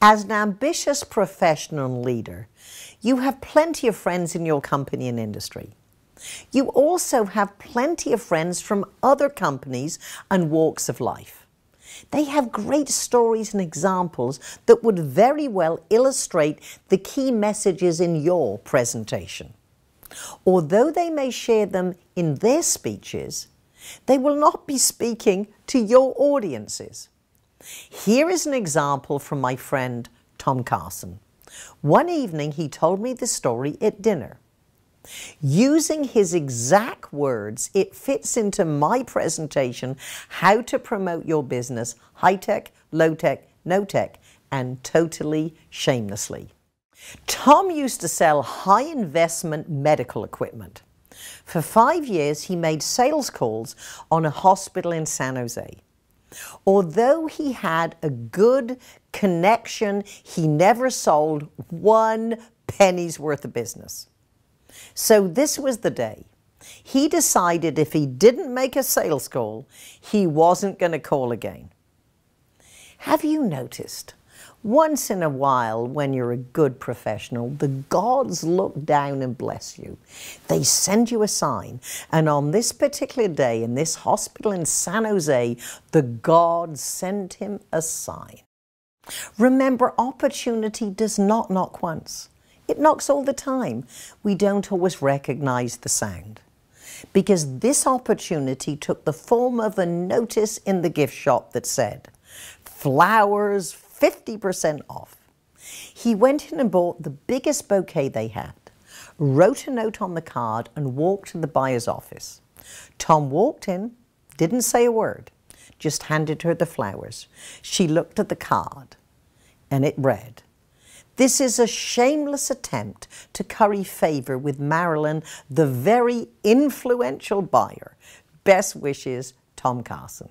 As an ambitious professional leader, you have plenty of friends in your company and industry. You also have plenty of friends from other companies and walks of life. They have great stories and examples that would very well illustrate the key messages in your presentation. Although they may share them in their speeches, they will not be speaking to your audiences. Here is an example from my friend Tom Carson. One evening he told me this story at dinner. Using his exact words, it fits into my presentation, how to promote your business, high-tech, low-tech, no-tech, and totally shamelessly. Tom used to sell high-investment medical equipment. For 5 years, he made sales calls on a hospital in San Jose. Although he had a good connection, he never sold 1 penny's worth of business. So this was the day. He decided if he didn't make a sales call, he wasn't going to call again. Have you noticed? Once in a while, when you're a good professional, the gods look down and bless you. They send you a sign. And on this particular day, in this hospital in San Jose, the gods sent him a sign. Remember, opportunity does not knock once. It knocks all the time. We don't always recognize the sound. Because this opportunity took the form of a notice in the gift shop that said, flowers 50% off. He went in and bought the biggest bouquet they had, wrote a note on the card and walked to the buyer's office. Tom walked in, didn't say a word, just handed her the flowers. She looked at the card and it read, "This is a shameless attempt to curry favor with Marilyn, the very influential buyer. Best wishes, Tom Carson."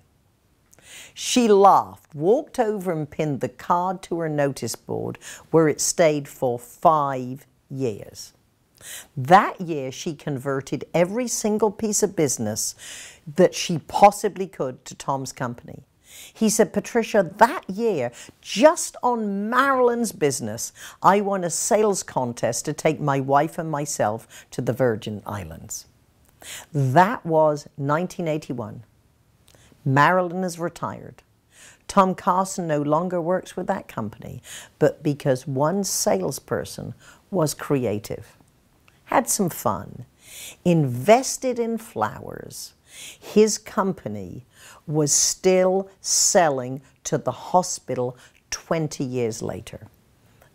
She laughed, walked over and pinned the card to her notice board where it stayed for 5 years. That year she converted every single piece of business that she possibly could to Tom's company. He said, "Patricia, that year, just on Marilyn's business, I won a sales contest to take my wife and myself to the Virgin Islands." That was 1981. Marilyn is retired. Tom Carson no longer works with that company, but because one salesperson was creative, had some fun, invested in flowers, his company was still selling to the hospital 20 years later.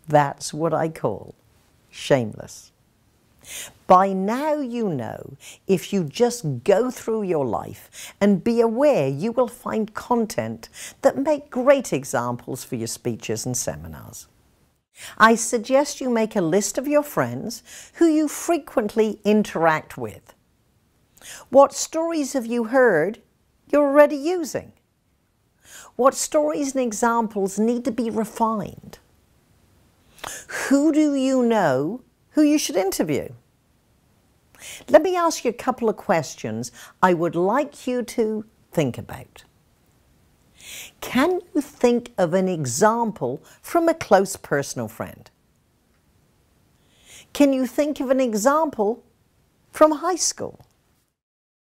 That's what I call shameless. By now you know, if you just go through your life and be aware, you will find content that make great examples for your speeches and seminars. I suggest you make a list of your friends who you frequently interact with. What stories have you heard you're already using? What stories and examples need to be refined? Who do you know who you should interview? Let me ask you a couple of questions I would like you to think about. Can you think of an example from a close personal friend? Can you think of an example from high school?